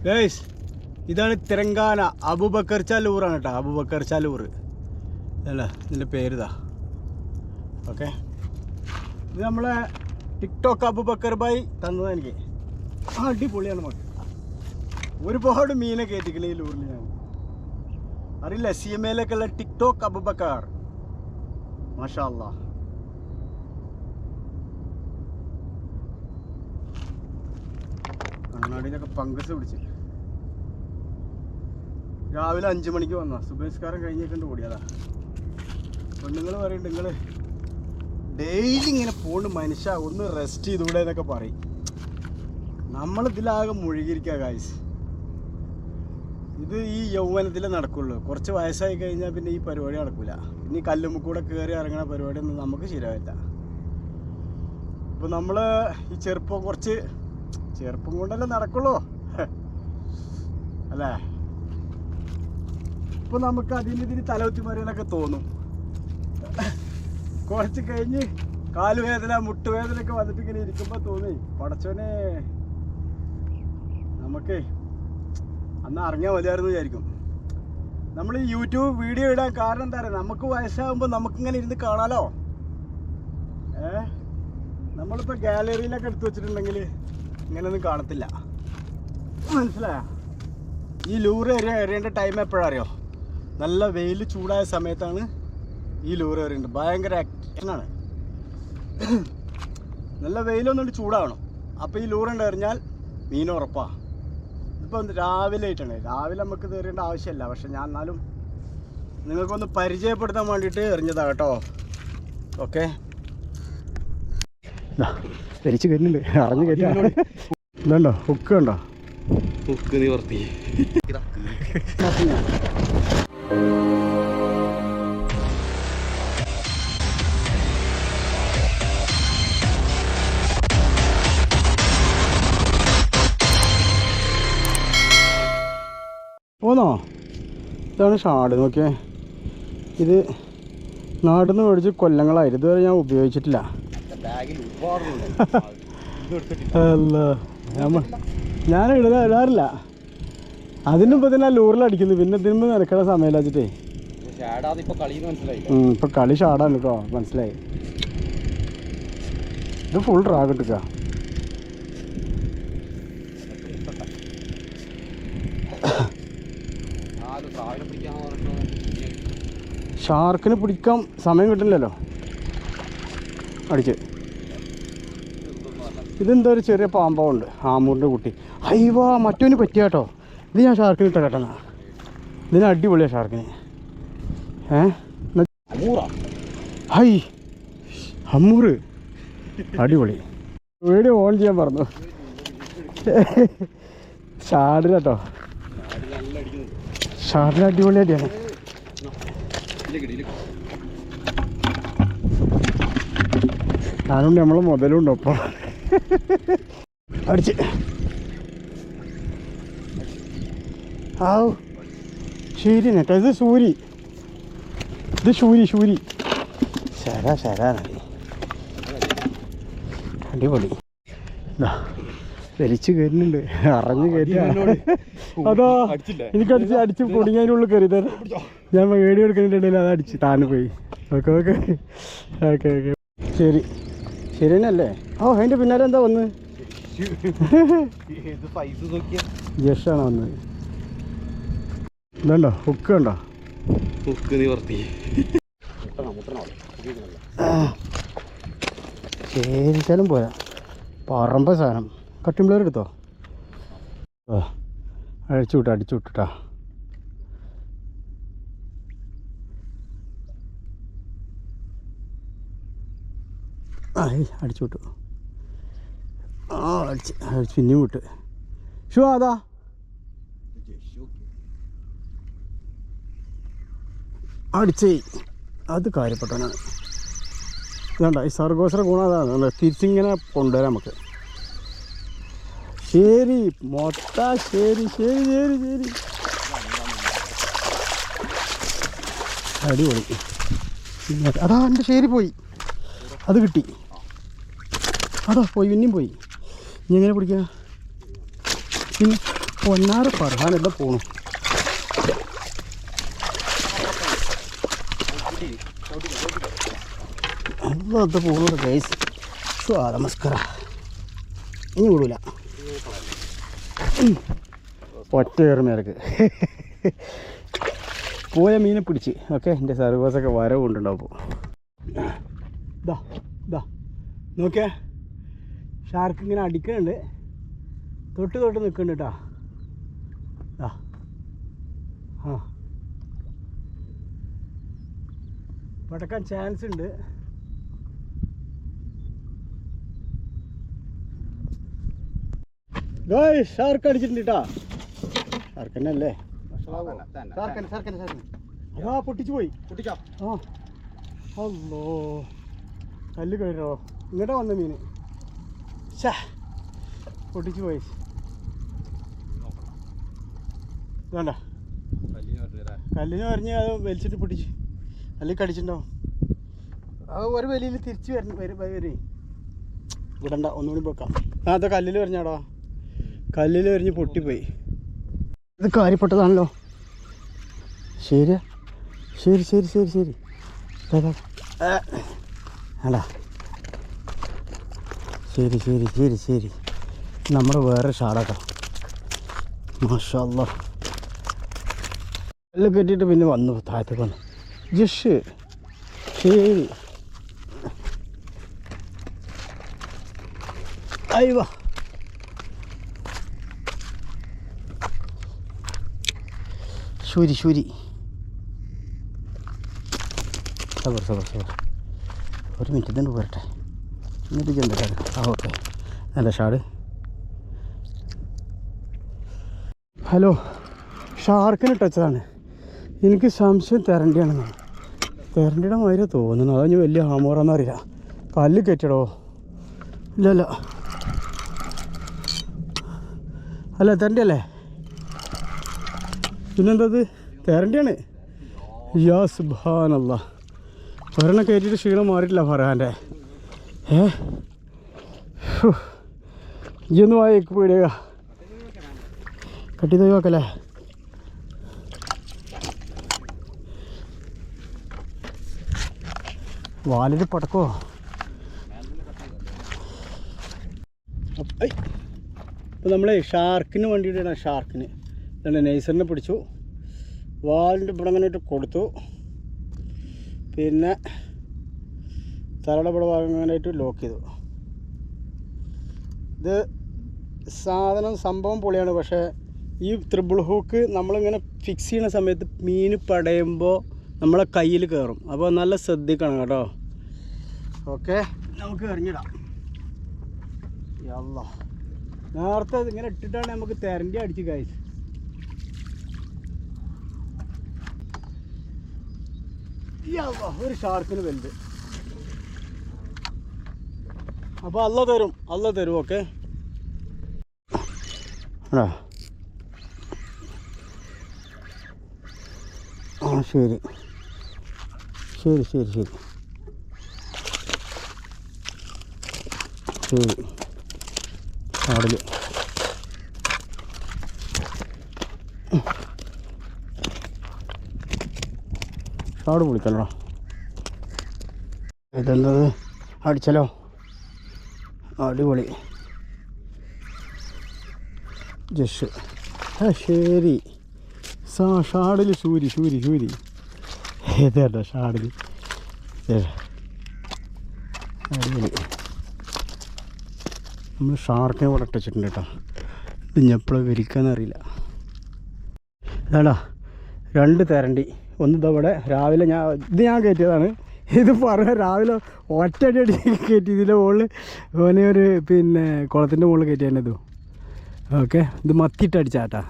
Guys ഇതാണ് തെലങ്കാന അബൂബക്കർ ചാലൂറാണ് കേട്ടോ. അബൂബക്കർ ചാലൂർ അല്ല ഇതിൻ്റെ പേരിതാ. ഓക്കെ, ഇത് നമ്മളെ ടിക്ടോക്ക് അബൂബക്കർ ബായി തന്നതാണ് എനിക്ക്. അടിപൊളിയാണ് മക്കൾ. ഒരുപാട് മീനെ കയറ്റിക്കണേ ഈ ലൂറിൽ. ഞാൻ അറിയില്ല, CMA ലേക്കുള്ള ടിക്ടോക്ക് അബൂബക്കർ. മാഷാ അല്ലാ. കണ്ണാടിയിലൊക്കെ പങ്കസ് പിടിച്ച് രാവിലെ 5 മണിക്ക് വന്ന സുബേസ്കാരം കഴിഞ്ഞേക്കൊണ്ട് ഓടിയതാ. പെണ്ണുങ്ങൾ പറയുന്നുണ്ട് നിങ്ങൾ ഡെയിലി ഇങ്ങനെ പോണ്ട് മനുഷ്യ ഒന്ന് റെസ്റ്റ് ചെയ്തൂടെ എന്നൊക്കെ പറയും. നമ്മളിതിലാകെ മുഴുകിയിരിക്കുക ഗായ്സ്. ഇത് ഈ യൗവനത്തിൽ നടക്കുള്ളൂ. കുറച്ച് വയസ്സായി കഴിഞ്ഞാൽ പിന്നെ ഈ പരിപാടി നടക്കില്ല. പിന്നെ ഈ കല്ലുമ്മക്കൂടെ കയറി ഇറങ്ങുന്ന പരിപാടിയൊന്നും നമുക്ക് ശരിയാവില്ല. അപ്പോൾ നമ്മൾ ഈ ചെറുപ്പം കൊണ്ടല്ലേ നടക്കുള്ളൂ അല്ലേ? ഇപ്പോൾ നമുക്ക് അതിന് തലകുത്തി മറിയാനൊക്കെ തോന്നും. കുറച്ച് കഴിഞ്ഞ് കാലുവേദന മുട്ടുവേദനയൊക്കെ വന്നിട്ട് ഇങ്ങനെ ഇരിക്കുമ്പോൾ തോന്നി പടച്ചോനെ നമുക്ക് അന്ന് അറിഞ്ഞാൽ മതിയായിരുന്നു വിചാരിക്കും. നമ്മൾ ഈ യൂട്യൂബ് വീഡിയോ ഇടാൻ കാരണം എന്താ പറയുക, നമുക്ക് വയസ്സാകുമ്പോൾ നമുക്കിങ്ങനെ ഇരുന്ന് കാണാലോ. നമ്മളിപ്പോൾ ഗാലറിയിലൊക്കെ എടുത്തു വെച്ചിട്ടുണ്ടെങ്കിൽ ഇങ്ങനെയൊന്നും കാണത്തില്ല. മനസ്സിലായോ? ഈ ലൂറ് എറിയേണ്ട ടൈം എപ്പോഴറിയോ? നല്ല വെയിൽ ചൂടായ സമയത്താണ് ഈ ലൂറ് എറിയുന്നത്. ഭയങ്കര ആക്ഷനാണ്. നല്ല വെയിലൊന്നുകൊണ്ട് ചൂടാവണം. അപ്പോൾ ഈ ലൂറുണ്ട് എറിഞ്ഞാൽ മീൻ ഉറപ്പാണ്. ഇതിപ്പോൾ രാവിലെ ആയിട്ടാണ്. രാവിലെ നമുക്ക് എറിയേണ്ട ആവശ്യമില്ല. പക്ഷെ ഞാൻ എന്നാലും നിങ്ങൾക്കൊന്ന് പരിചയപ്പെടുത്താൻ വേണ്ടിയിട്ട് എറിഞ്ഞതാണ് കേട്ടോ. ഓക്കെ, ധരിച്ച് കയറ്റുന്നുണ്ട്. അറിഞ്ഞ് കയറ്റാണ്. ഇതുണ്ടോ ഹുക്ക് ഉണ്ടോ? ഹുക്ക് നിവർത്തി പോന്നോ? ഇതാണ് ഷാഡ്. നോക്കിയേ, ഇത് നാട്ടിൽ നിന്ന് മേടിച്ച് കൊല്ലങ്ങളായിരുന്നു. ഇതുവരെ ഞാൻ ഉപയോഗിച്ചിട്ടില്ല. അല്ല ഞാൻ ഇടാറില്ല. അതിനുമ്പോൾ തന്നെ ലൂറിലടിക്കുന്നു. പിന്നെ ഇതിനുമ്പോൾ നിനക്കണ സമയമില്ല വെച്ചിട്ടേ. ഇപ്പൊ കളി ഷാടാണ് കേട്ടോ, മനസ്സിലായി. ഇത് ഫുൾ ഡ്രാഗ് ഇട്ടിക്ക. ഷാർക്കിന് പിടിക്കാൻ സമയം കിട്ടില്ലല്ലോ. അടിച്ച് ഇതെന്താ ഒരു ചെറിയ പാമ്പുണ്ട്, ആമൂറിൻ്റെ കുട്ടി. അയ്യോ മറ്റവന് പറ്റിയ കേട്ടോ. ഇത് ഞാൻ ഷാർക്കിന് ഇട്ട കേട്ടനാ. ഇതിന് അടിപൊളിയാണ് ഷാർക്കിന്. ഹൈ അമ്മൂറ് അടിപൊളി. വീഡിയോ ഓൺ ചെയ്യാൻ പറഞ്ഞു. ഷാഡിന് കേട്ടോ, ഷാഡിന് അടിപൊളിയായിട്ടാണ്. ഞാനുണ്ട്, നമ്മളെ മുതലുണ്ടോ ഇപ്പോൾ അടിച്ച്. ആവ് ശരി കേട്ടോ. ഇത് സൂരി, ഇത് ശൂരി. ശരാ അടിപൊളി. വലിച്ചു കയറുന്നുണ്ട്, അറിഞ്ഞ് കയറ്റാ. അതാ അടിച്ച് പൊടിങ്ങാനുള്ളിൽ കയറി തരാം. ഞാൻ വീഡിയോ എടുക്കുന്നുണ്ടെങ്കിൽ അത് അടിച്ച് താന്ന് പോയി. ഓക്കെ ശരി തന്നെയല്ലേ? അതിൻ്റെ പിന്നാലെ എന്താ വന്ന്? ജഷാണ് വന്നത്. ഇതുണ്ടോ ഹുക്ക് ഉണ്ടോ? ഹുക്ക് നിവർത്തി ശരിച്ചാലും പോരാ. പറമ്പ സാധനം. കട്ടിംബ്ലർ എടുത്തോ? അടിച്ചു വിട്ടാ. അടിച്ചു വിട്ടു. അടിച്ച് പിന്നെയും വിട്ട്. ഷൂ അതാ അടിച്ചേ. അത് കാര്യപ്പെട്ടവനാണ്. ഇതുണ്ട ഈ സർഗോസറ ഗുണം അതാണ്. തിരിച്ചിങ്ങനെ കൊണ്ടുവരാം നമുക്ക്. ശരി അടിപൊളി. അതാ എൻ്റെ ശരി പോയി. അത് കിട്ടി. അതാ പോയി, പിന്നെയും പോയി. ഇനി എങ്ങനെ പിടിക്കുക? പിന്നെ പൊന്നാറ് ഫർഹാനെല്ലാം പോണു. അത് പോണു ഗൈസ്. നമസ്കാരം. ഇനി വിടൂല, ഒറ്റ കയറുന്നേർക്ക് പോയ മീനെ പിടിച്ച്. ഓക്കെ, എൻ്റെ സർവീസൊക്കെ വരവ് കൊണ്ടുണ്ടാവും. അപ്പോൾ ഇതാ നോക്കിയേ, ഷാർക്ക് ഇങ്ങനെ അടിക്കുന്നുണ്ട്, തൊട്ട് നിൽക്കുന്നുണ്ട് കേട്ടോ. ആ പടക്കാൻ ചാൻസ് ഉണ്ട്. ഷാർക്ക് അടിച്ചിട്ടുണ്ട് കേട്ടോ. ഷാർക്ക് തന്നെ അല്ലേ? അതാ പൊട്ടിച്ചു പോയി. ആ അല്ലോ, കല്ല് കയറോ. ഇങ്ങോട്ടാ വന്ന മീന്. ഷാ പൊട്ടിച്ചു പോയി. വേണ്ട, കല്ലിന് പറഞ്ഞ് അത് വലിച്ചിട്ട് പൊട്ടിച്ച്. അല്ലെങ്കിൽ കടിച്ചിട്ടുണ്ടാവും. അത് ഒരു വലിയിൽ തിരിച്ച് വരേ വിടണ്ട, ഒന്നുകൂടി വെക്കാം. അത് കല്ലിൽ വരഞ്ഞാടാ, കല്ലിൽ വരഞ്ഞ് പൊട്ടിപ്പോയി. ഇത് കാര്യപ്പെട്ടതാണല്ലോ. ശരിയാ, ശരി ശരി ശരി ശരി. അടാ ശരി ശരി ശരി ശരി. നമ്മുടെ വേറെ ഷാടാട്ടോ. മാഷാ അല്ലാഹ്. എല്ലാം കെട്ടിയിട്ട് പിന്നെ വന്നു, താഴത്തേക്ക് വന്നു. ജഷ് ശരി. അയ്യോ, ശൂരി ശൂരി. സബർ സബർ സബർ. ഒരു മിനിറ്റ് തന്നെ പോരട്ടെ, എന്നിട്ട് ചെന്നിട്ടാണ്. ആ ഓക്കെ, നല്ല ഷാട്. ഹലോ, ഷാർക്കിന് ടച്ചതാണ്. എനിക്ക് സംശയം തെരണ്ടിയാണെന്നാണ്. തെരണ്ടിയുടെ മാതിരി തോന്നുന്നു. അതഞ്ഞ് വലിയ ഹാമോറാന്ന് അറിയില്ല. കല്ല് കെറ്റടോ. ഇല്ലല്ല, അല്ല തെരണ്ടി അല്ലേ? പിന്നെന്തത്? തെരണ്ടിയാണ്. യാ സുബ്ഹാനല്ലാഹ്. ഒരെണ്ണം കയറ്റിയിട്ട് ക്ഷീണം മാറിയിട്ടില്ല ഫർഹാൻ്റെ. ഇയൊന്നും വായിക്ക് പേടിയാ. കട്ടി തയ്യോക്കല്ലേ? വാലിൽ പടക്കോ? അപ്പോൾ നമ്മൾ ഷാർക്കിന് വേണ്ടിയിട്ടാണ്. ഷാർക്കിന് തന്നെ നെയ്സറിനെ പിടിച്ചു, വാലിൻ്റെ ഇവിടെ അങ്ങനെ ഇട്ട് കൊടുത്തു, പിന്നെ തലയുടെ ഇവിടെ ഭാഗമായിട്ട് ലോക്ക് ചെയ്തു. ഇത് സംഭവം പൊളിയാണ്. പക്ഷേ ഈ ത്രിബിൾ ഹൂക്ക് നമ്മളിങ്ങനെ ഫിക്സ് ചെയ്യുന്ന സമയത്ത് മീൻ പടയുമ്പോൾ നമ്മളെ കയ്യിൽ കയറും. അപ്പോൾ നല്ല ശ്രദ്ധിക്കണം കേട്ടോ. ഓക്കെ, നമുക്ക് എറിഞ്ഞിടാം. യല്ലാ, നേരത്തെ ഇങ്ങനെ ഇട്ടിട്ടാണ് നമുക്ക് തെരണ്ടി അടിച്ച് കഴിച്ച്. ഒരു ഷാർക്കിന് വലുത്. അപ്പോൾ അല്ല തരും. ഓക്കെ, ആ ശരി ശരി ശരി ശരി ശരി. ആടില് ഷാട് പൊളിക്കല്ലോ. ഇതെന്തത്? അടിച്ചല്ലോ, അടിപൊളി. ജഷ് ശരി. ഷാഡിൽ ശൂരി ശൂരി ശൂരി. ഏതാ ഷാഡിൽ? അടിപൊളി. നമ്മൾ ഷാർക്കിനെ കൂടെ ഇട്ടിട്ടുണ്ട് കേട്ടോ. ഇത് ഞെപ്പോഴും വിരിക്കാന്നറിയില്ല. ഇതാടാ 2 തെരണ്ടി. ഒന്ന് ഇതവിടെ രാവിലെ ഞാൻ കയറ്റിയതാണ്. ഇത് പറഞ്ഞ രാവിലെ ഒറ്റടി കയറ്റി. ഇതിൻ്റെ മുകളിൽ ഓനെ ഒരു പിന്നെ കുളത്തിൻ്റെ മുകളിൽ കയറ്റിയാണ് ഇത്. ഓക്കെ, ഇത് മത്തിയിട്ട് അടിച്ചാട്ടാ.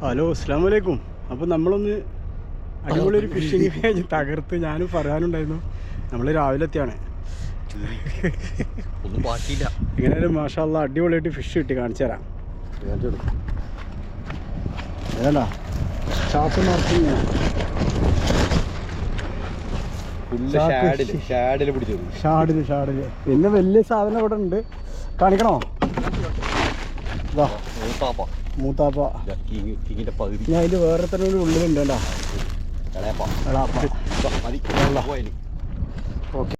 ഹലോ, അസ്സലാമു അലൈക്കും. അപ്പോൾ നമ്മളൊന്ന് അടിപൊളി ഒരു ഫിഷിങ് കഴിഞ്ഞ് തകർത്ത് ഞാനും പറയാനുണ്ടായിരുന്നു. നമ്മൾ രാവിലെ എത്തിയാണ്. ഒന്നും ബാക്കിയില്ല. എങ്ങനെയായാലും മാഷാ അല്ലാഹ് അടിപൊളിയായിട്ട് ഫിഷ് കിട്ടി. കാണിച്ചു തരാം. ഏതാ ഷാപ്പ് മാർക്കിങ്? ഷാഡില്. പിന്നെ വലിയ സാധനം ഇവിടെ ഉണ്ട്. കാണിക്കണോ? ഇതാ മൂത്താപ്പ മൂത്താപ്പ. കിങ്ങിന്റെ പകുതി. ഞാൻ അതിൻ്റെ വേറെ തന്നെ ഒരു ഉള്ളിലുണ്ട് കേട്ടോ. ഇളയപ്പ എളാപ്പ. മതി. ഓക്കെ.